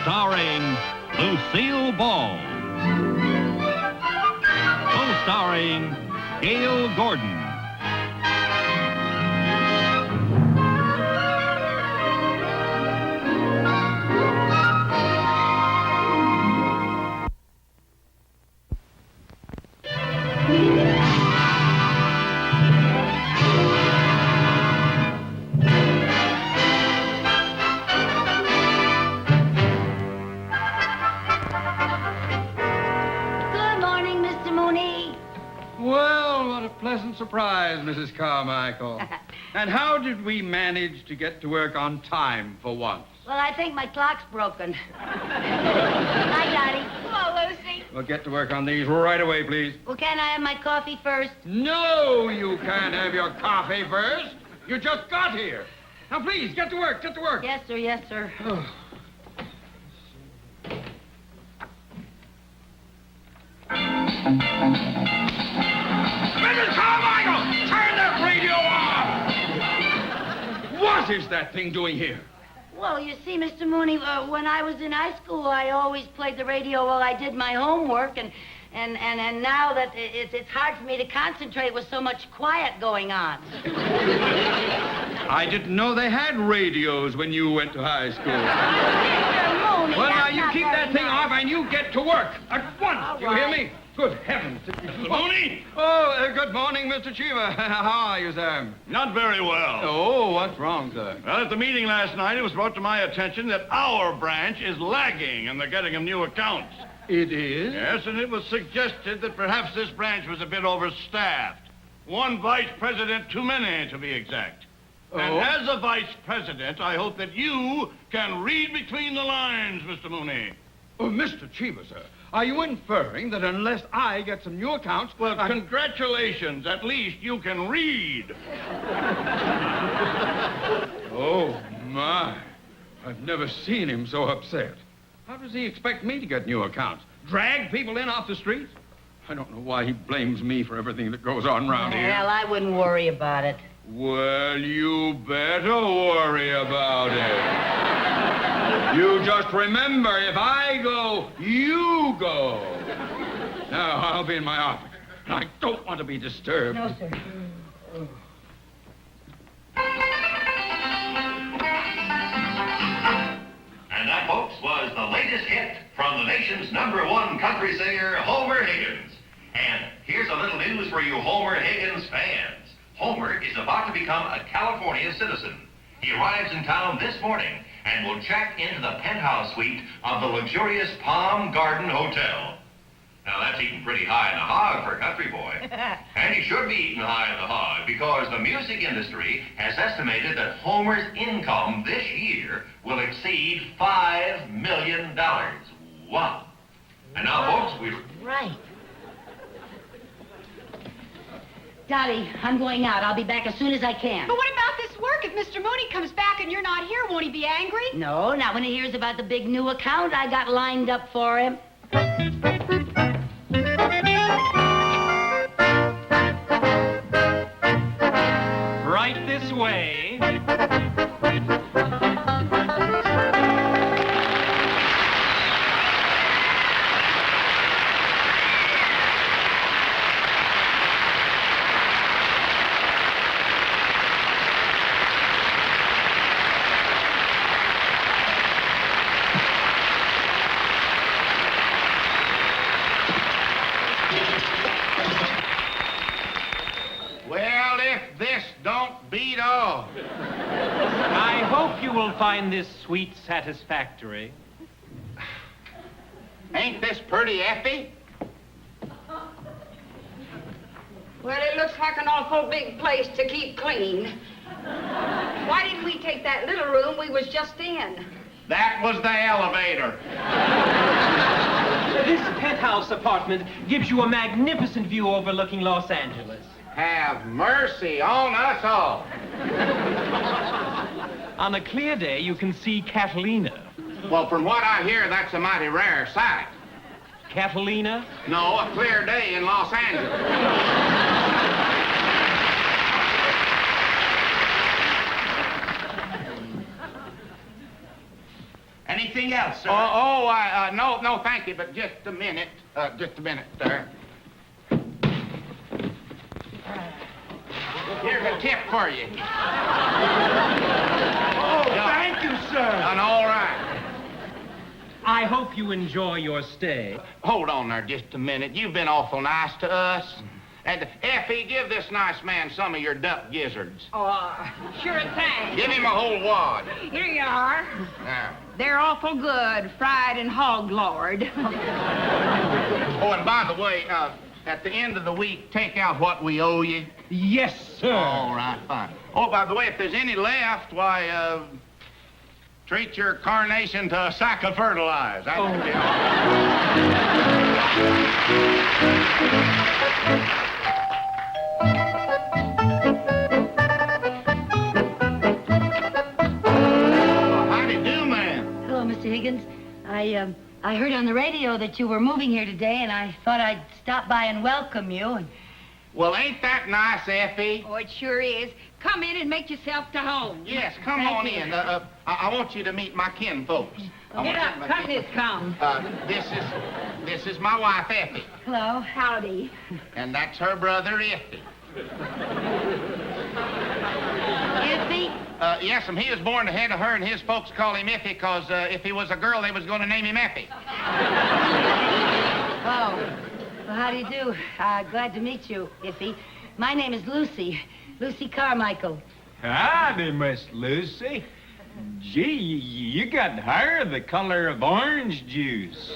starring Lucille Ball. Co-starring Gail Gordon. Pleasant surprise, Mrs. Carmichael. And how did we manage to get to work on time for once? Well, I think my clock's broken. Hi, Daddy. Hello, Lucy. We'll get to work on these right away, please. Well, can I have my coffee first? No, you can't have your coffee first. You just got here. Now, please, get to work, get to work. Yes, sir, yes, sir. Mrs. Carmichael, turn that radio off! What is that thing doing here? Well, you see, Mr. Mooney, when I was in high school, I always played the radio while I did my homework, and now that it's hard for me to concentrate with so much quiet going on. I didn't know they had radios when you went to high school. Mr. Mooney, Well, now, that's you not keep very that thing nice. off and you get to work at once. All Do you hear right. me? Good heavens. Mr. Mooney? Oh, good morning, Mr. Cheever. How are you, sir? Not very well. Oh, what's wrong, sir? Well, at the meeting last night, it was brought to my attention that our branch is lagging in the getting of new accounts. It is? Yes, and it was suggested that perhaps this branch was a bit overstaffed. One vice president too many, to be exact. Oh? And as a vice president, I hope that you can read between the lines, Mr. Mooney. Oh, Mr. Cheever, sir, are you inferring that unless I get some new accounts... Well, congratulations. At least you can read. Oh, my. I've never seen him so upset. How does he expect me to get new accounts? Drag people in off the streets? I don't know why he blames me for everything that goes on around here. Well, I wouldn't worry about it. Well, you better worry about it. You just remember, if I go, you go. Now, I'll be in my office. I don't want to be disturbed. No, sir. And that, folks, was the latest hit from the nation's #1 country singer, Homer Higgins. And here's a little news for you Homer Higgins fans. Homer is about to become a California citizen. He arrives in town this morning and will check into the penthouse suite of the luxurious Palm Garden Hotel. Now, that's eating pretty high in the hog for a country boy. And he should be eating high in the hog because the music industry has estimated that Homer's income this year will exceed $5 million. Wow. And now, folks, Right. Dottie, I'm going out. I'll be back as soon as I can. But what about this work? If Mr. Mooney comes back and you're not here, won't he be angry? No, not when he hears about the big new account I got lined up for him. Right this way. Well, if this don't beat all. I hope you will find this suite satisfactory. Ain't this pretty, Effie? Well, it looks like an awful big place to keep clean. Why didn't we take that little room we was just in? That was the elevator. This penthouse apartment gives you a magnificent view overlooking Los Angeles. Have mercy on us all. On a clear day, you can see Catalina. Well, from what I hear, that's a mighty rare sight. Catalina? No, a clear day in Los Angeles. Anything else, sir? No, thank you, but just a minute. Just a minute, sir. Here's a tip for you. Thank you, sir. Done all right. I hope you enjoy your stay. Hold on there just a minute. You've been awful nice to us. And Effie, give this nice man some of your duck gizzards. Oh, sure thing. Give him a whole wad. Here you are. Now. They're awful good, fried and hog-lard. Oh, and by the way, at the end of the week, take out what we owe you. Yes, sir. All right, fine. Oh, by the way, if there's any left, why, treat your carnation to a sack of fertilizer. That would be all. Howdy do, man. Hello, Mr. Higgins. I heard on the radio that you were moving here today, and I thought I'd stop by and welcome you. And Well, ain't that nice, Effie? Oh, it sure is. Come in and make yourself to home. Yes, come Thank on you. in. I want you to meet my kinfolks. Get up, company's come. This is my wife, Effie, hello. Howdy. and that's her brother, Effie. Iffy? Yes, he was born ahead of her, and his folks call him Iffy because if he was a girl, they was going to name him Effie. Oh. Well, how do you do? Glad to meet you, Iffy. My name is Lucy. Lucy Carmichael. Howdy, Miss Lucy. Gee, you got hair the color of orange juice.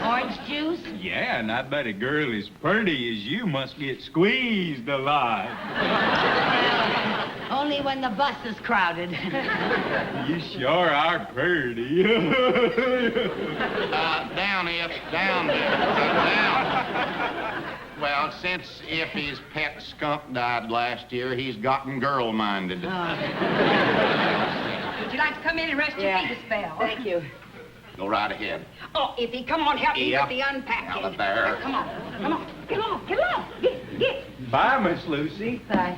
Orange juice? Yeah, and I bet a girl as pretty as you must get squeezed a lot. Only when the bus is crowded. You sure are pretty. Down, Iff, down, down. Well, since Iffy's pet skunk died last year, he's gotten girl-minded. Would you like to come in and rest your feet a spell? Thank you. Go right ahead. Oh, Iffy, come on, help me Yep. with the unpacking. Now, there. Come on, come on, get along, get along. Get. Bye, Miss Lucy. Bye.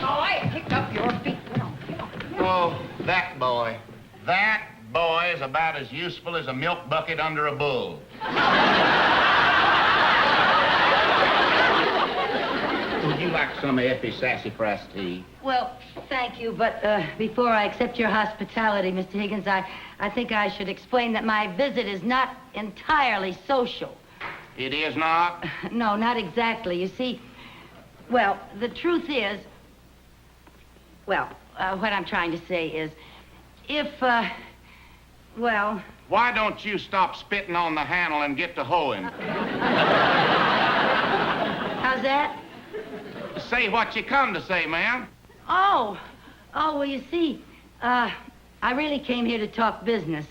Boy, pick up your feet. Get on, get on. Oh, that boy. That boy is about as useful as a milk bucket under a bull. Would you like some of Effie's sassafras tea? Well, thank you, but before I accept your hospitality, Mr. Higgins, I think I should explain that my visit is not entirely social. It is not? No, not exactly. You see, well, the truth is, what I'm trying to say is, if, well... Why don't you stop spitting on the handle and get to hoeing? How's that? Say what you come to say, ma'am. Oh, well, you see, I really came here to talk business.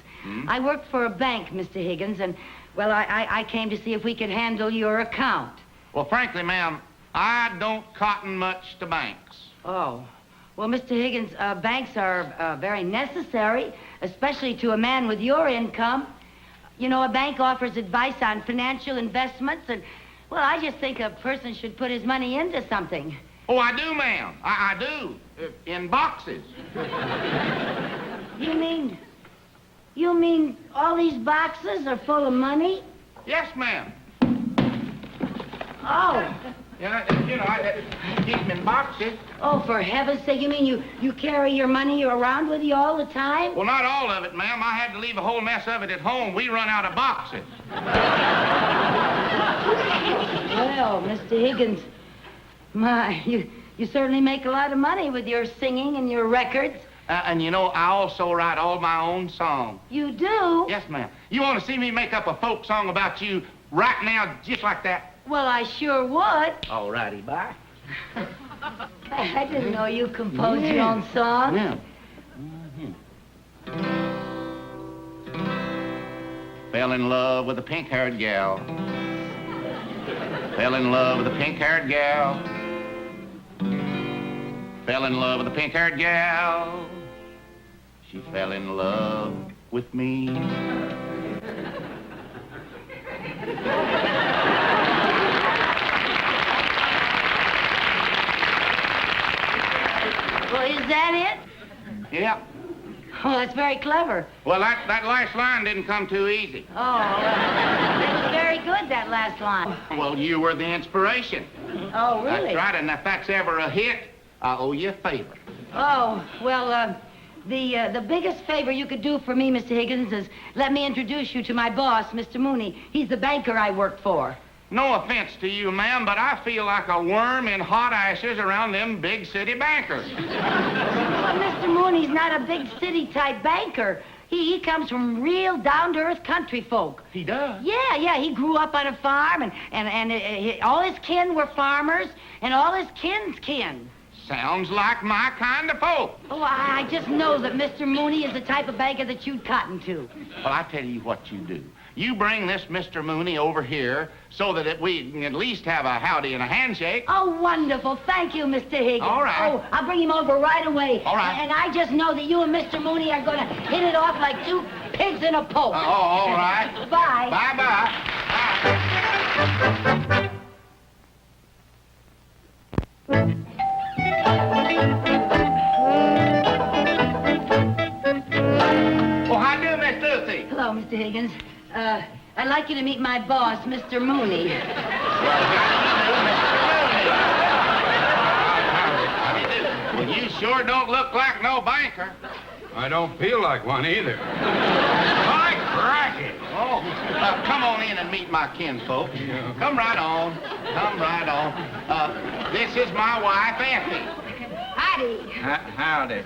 I work for a bank, Mr. Higgins, and, well, I came to see if we could handle your account. Well, frankly, ma'am, I don't cotton much to banks. Oh. Well, Mr. Higgins, banks are very necessary, especially to a man with your income. You know, a bank offers advice on financial investments, and, well, I just think a person should put his money into something. Oh, I do, ma'am. I do. In boxes. You mean all these boxes are full of money? Yes, ma'am. Oh. Yeah, you know, I keep them in boxes. Oh, for heaven's sake, you mean you carry your money around with you all the time? Well, not all of it, ma'am. I had to leave a whole mess of it at home. We run out of boxes. Well, Mr. Higgins, my, you certainly make a lot of money with your singing and your records. And you know, I also write all my own songs. You do? Yes, ma'am. You want to see me make up a folk song about you right now, just like that? Well, I sure would. All righty, bye. I didn't know you composed your own songs. Yeah. Fell in love with a pink-haired gal. Fell in love with a pink-haired gal. Fell in love with a pink-haired gal. She fell in love with me. Well, is that it? Yep. Oh, that's very clever. Well, that last line didn't come too easy. Oh, that was very good, that last line. Well, you were the inspiration. Oh, really? That's right, and if that's ever a hit, I owe you a favor. Oh, well, the biggest favor you could do for me, Mr. Higgins, is let me introduce you to my boss, Mr. Mooney. He's the banker I work for. No offense to you, ma'am, but I feel like a worm in hot ashes around them big city bankers. Well, Mr. Mooney's not a big city-type banker. He comes from real down-to-earth country folk. He does? Yeah, he grew up on a farm, and all his kin were farmers, and all his kin's kin. Sounds like my kind of folk. Oh, I just know that Mr. Mooney is the type of banker that you'd cotton to. Well, I tell you what you do. You bring this Mr. Mooney over here so that we can at least have a howdy and a handshake. Oh, wonderful. Thank you, Mr. Higgins. All right. Oh, I'll bring him over right away. All right. And I just know that you and Mr. Mooney are going to hit it off like two pigs in a poke. All right. Bye. Bye-bye. Oh, how do, Miss Lucy? Hello, Mr. Higgins. I'd like you to meet my boss, Mr. Mooney. Well, you sure don't look like no banker. I don't feel like one either. My cracky! Oh, come on in and meet my kinfolk. Come right on. Come right on. This is my wife, Effie. Howdy. Howdy.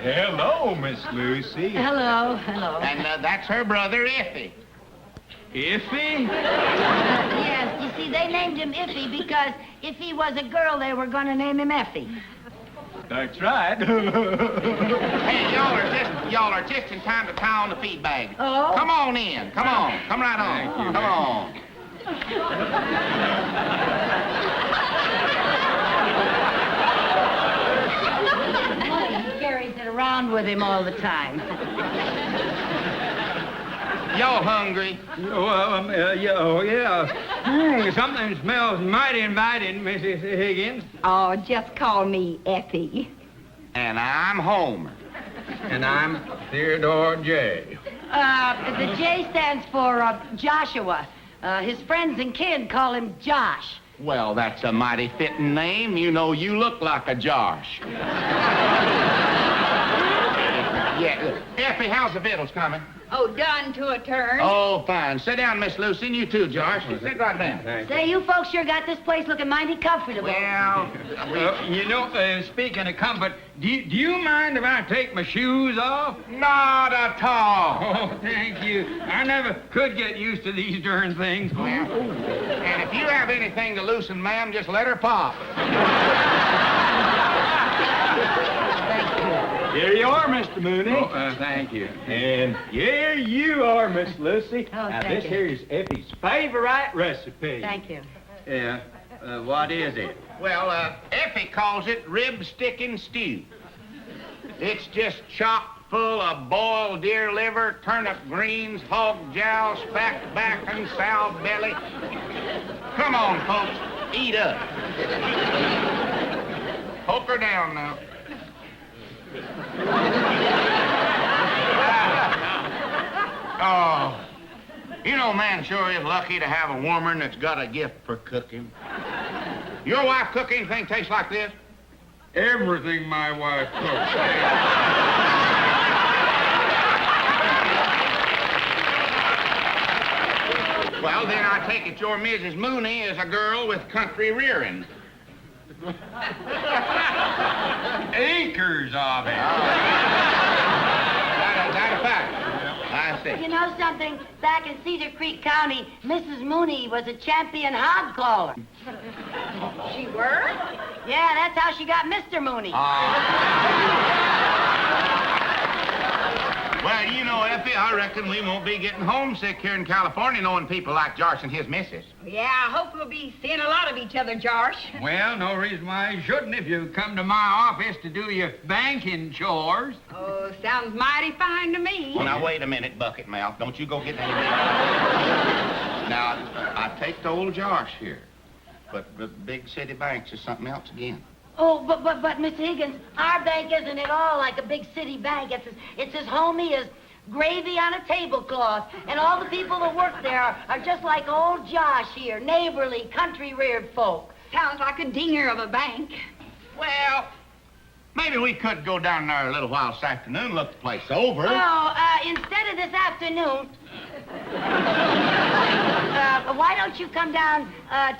Hello, Miss Lucy. Hello. And that's her brother, Effie. Iffy? Yes, you see, they named him Iffy because if he was a girl, they were going to name him Effie. That's right. Hey, y'all are just in time to tie on the feed bag. Oh? Come on in. Come on. Come right on. Thank you. Come on. He carries it around with him all the time. Y'all hungry? Well, yeah. Something smells mighty inviting, Mrs. Higgins. Oh, just call me Effie. And I'm Homer. And I'm Theodore J. The J stands for Joshua. His friends and kin call him Josh. Well, that's a mighty fitting name. You know, you look like a Josh. Yeah. Effie, how's the victuals coming? Oh, done to a turn. Oh, fine. Sit down, Miss Lucy, and you too, Josh. Sit right down. Say, you folks sure got this place looking mighty comfortable. Well, Speaking of comfort, do you mind if I take my shoes off? not at all. Oh, thank you. I never could get used to these darn things. Well, and if you have anything to loosen, ma'am, just let her pop. Here you are, Mr. Mooney. Oh, thank you. And here you are, Miss Lucy. Oh, now, thank this you. here is Effie's favorite recipe. Thank you. Yeah. What is it? Well, Effie calls it rib sticking stew. It's just chock full of boiled deer liver, turnip greens, hog jowls, fat back, and sow belly. Come on, folks, eat up. Poke her down now. Oh, you know, man sure is lucky to have a woman that's got a gift for cooking. Your wife cook anything tastes like this? Everything my wife cooks. Well, then I take it your Mrs. Mooney is a girl with country rearing. Acres of it. That a fact? I see. You know something? Back in Cedar Creek County, Mrs. Mooney was a champion hog caller. She were? Yeah, that's how she got Mr. Mooney. Well, you know, Effie, I reckon we won't be getting homesick here in California knowing people like Josh and his missus. Yeah, I hope we'll be seeing a lot of each other, Josh. Well, no reason why you shouldn't if you come to my office to do your banking chores. Oh, sounds mighty fine to me. Well, now, wait a minute, Bucket Mouth. Don't you go get any big... Now, I take the old Josh here, but the big city banks is something else again. Oh, but Mr. Higgins, our bank isn't at all like a big city bank. It's as homey as gravy on a tablecloth. And all the people that work there are just like old Josh here, neighborly, country-reared folk. Sounds like a dinger of a bank. Well, maybe we could go down there a little while this afternoon, look the place over. Oh, instead of this afternoon, why don't you come down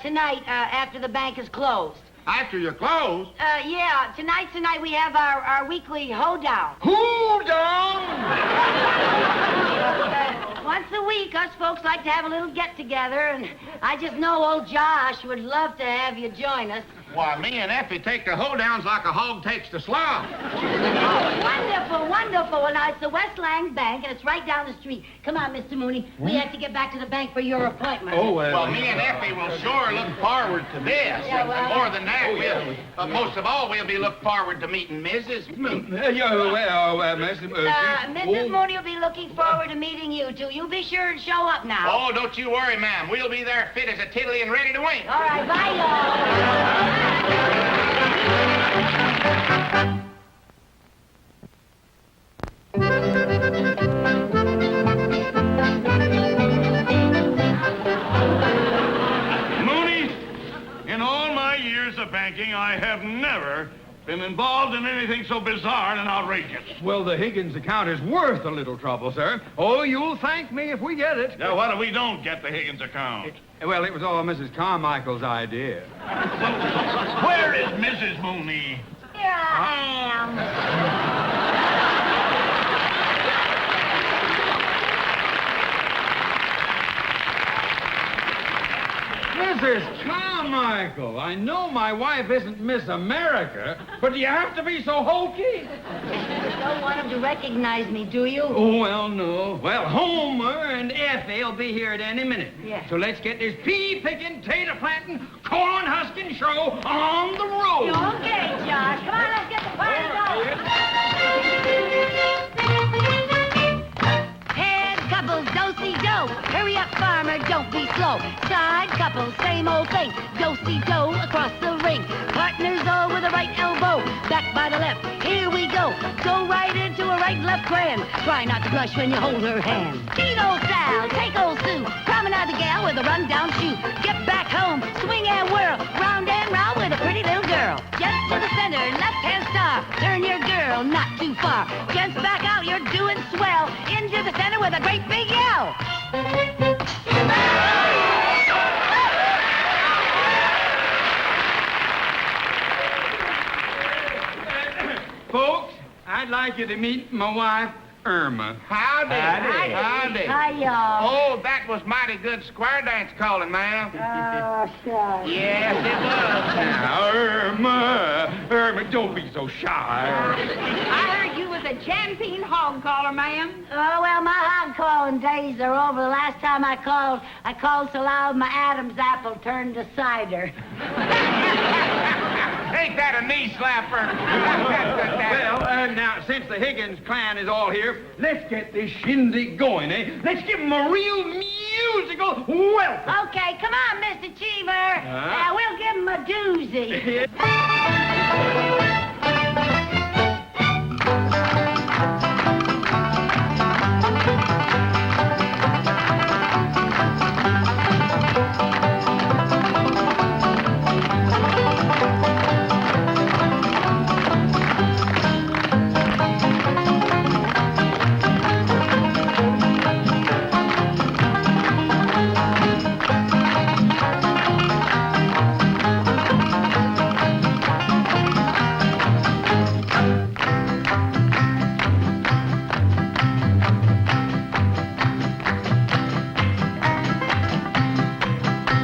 tonight after the bank is closed? After you're closed? Yeah, tonight's the night we have our weekly hoedown. Hoedown? Once a week, us folks like to have a little get-together, and I just know old Josh would love to have you join us. Why, me and Effie take the hoedowns like a hog takes the slough. Oh, wonderful, wonderful. Well, now, it's the West Lang Bank, and it's right down the street. Come on, Mr. Mooney. We have to get back to the bank for your appointment. Oh, Well, me and Effie will sure look forward to this. Yeah, well- More than that, most of all, we'll be looking forward to meeting Mrs. Mooney. Mrs. Mooney will be looking forward to meeting you, too. You be sure and show up now. Oh, don't you worry, ma'am. We'll be there fit as a tiddly and ready to wink. All right, bye, y'all. Mooney, in all my years of banking, I have never been involved in anything so bizarre and outrageous. Well, the Higgins account is worth a little trouble, sir. Oh, you'll thank me if we get it. Now, what if we don't get the Higgins account? Well, it was all Mrs. Carmichael's idea. Where is Mrs. Mooney? Here I am. Mrs. Carmichael, I know my wife isn't Miss America, but do you have to be so hokey? You don't want him to recognize me, do you? Oh, well, no. Well, Homer and Effie will be here at any minute. Yeah. So let's get this pea-picking, tater-planting, corn-husking show on the road. Okay, Josh. Come on, let's get the party going. Head couples, do-si-do. Hurry up, farmer, don't be slow. Side couples, same old thing. Do-si-do across the ring. Partners all with the right elbow. Back by the left. Here we go. Go right into a right-left grand. Try not to blush when you hold her hand. Feed old Sal, take old Sue. Promenade the gal with a run-down shoe. Get back home, swing and whirl. Round and round with a pretty little girl. Just to the center, left-hand star. Turn your girl not too far. Just back out, you're doing swell. Into the center with a great big yell. Folks, I'd like you to meet my wife, Irma. Howdy. Howdy. Hi, y'all. Oh, that was mighty good square dance calling, ma'am. Oh, shucks. Yes, it was. Now, Irma, don't be so shy. I heard you was a champion hog caller, ma'am. Oh, well, my hog calling days are over. The last time I called so loud my Adam's apple turned to cider. Ain't that a knee slapper? Well, now, since the Higgins clan is all here, let's get this shindig going, eh? Let's give them a real musical welcome. Okay, come on, Mr. Cheever. We'll give him a doozy.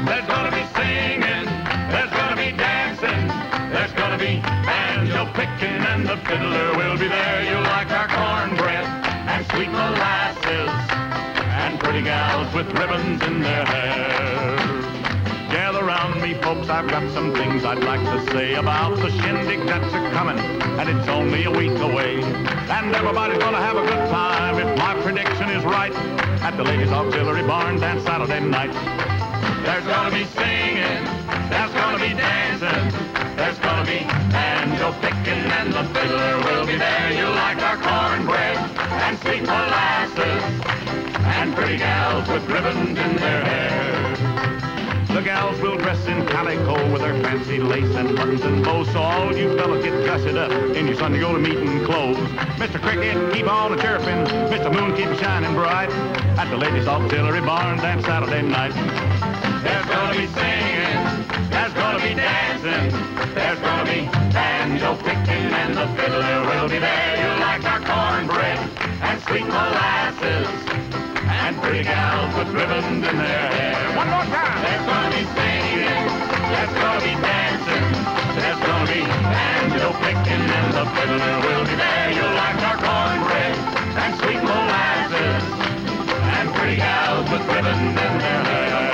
There's gonna be singing, there's gonna be dancing, there's gonna be banjo picking, and the fiddler will be there. You'll like our cornbread and sweet molasses, and pretty gals with ribbons in their hair. Gather round me, folks, I've got some things I'd like to say about the shindig that's a-coming, and it's only a week away. And everybody's gonna have a good time, if my prediction is right, at the Ladies Auxiliary Barn Dance Saturday night. There's gonna be singing, there's gonna be dancing, there's gonna be banjo picking, and the fiddler will be there. You'll like our cornbread and sweet molasses, and pretty gals with ribbons in their hair. The gals will dress in calico with their fancy lace and buttons and bows, so all you fellas get dressed up in your Sunday go-to-meeting clothes. Mr. Cricket, keep on a chirping, Mr. Moon, keep shining bright at the Ladies' Auxiliary Barn dance Saturday night. There's gonna be singing, there's gonna be dancing, there's gonna be banjo picking, and the fiddler will be there. You'll like our cornbread and sweet molasses, and pretty gals with ribbons in their hair. One more time. There's gonna be singing, there's gonna be dancing, there's gonna be banjo picking, and the fiddler will be there. You'll like our cornbread and sweet molasses, and pretty gals with ribbons in their hair.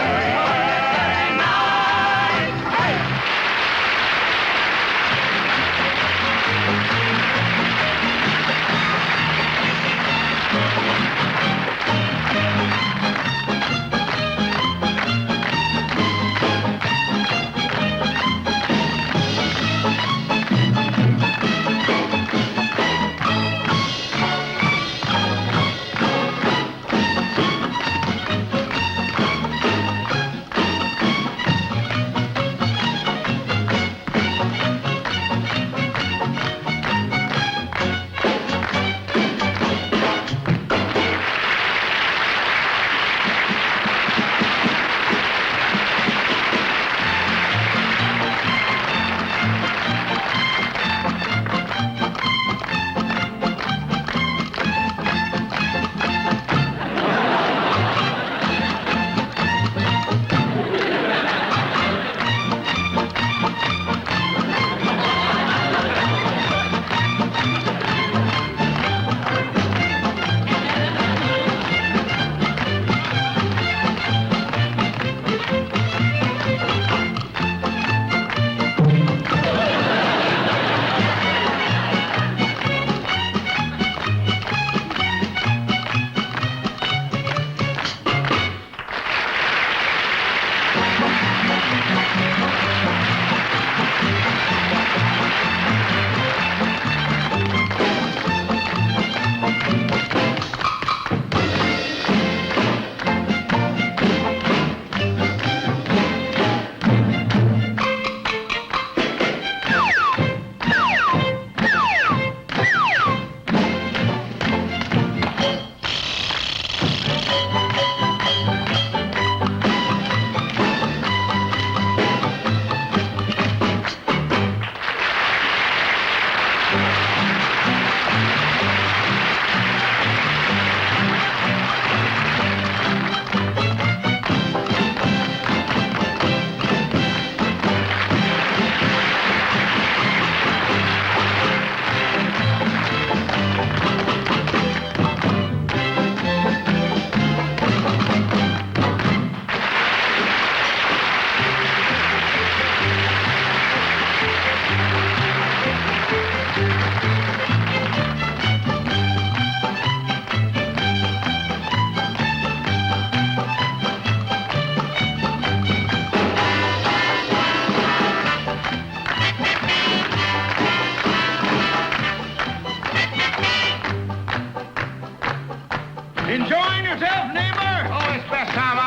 Enjoying yourself, neighbor? Oh, it's best time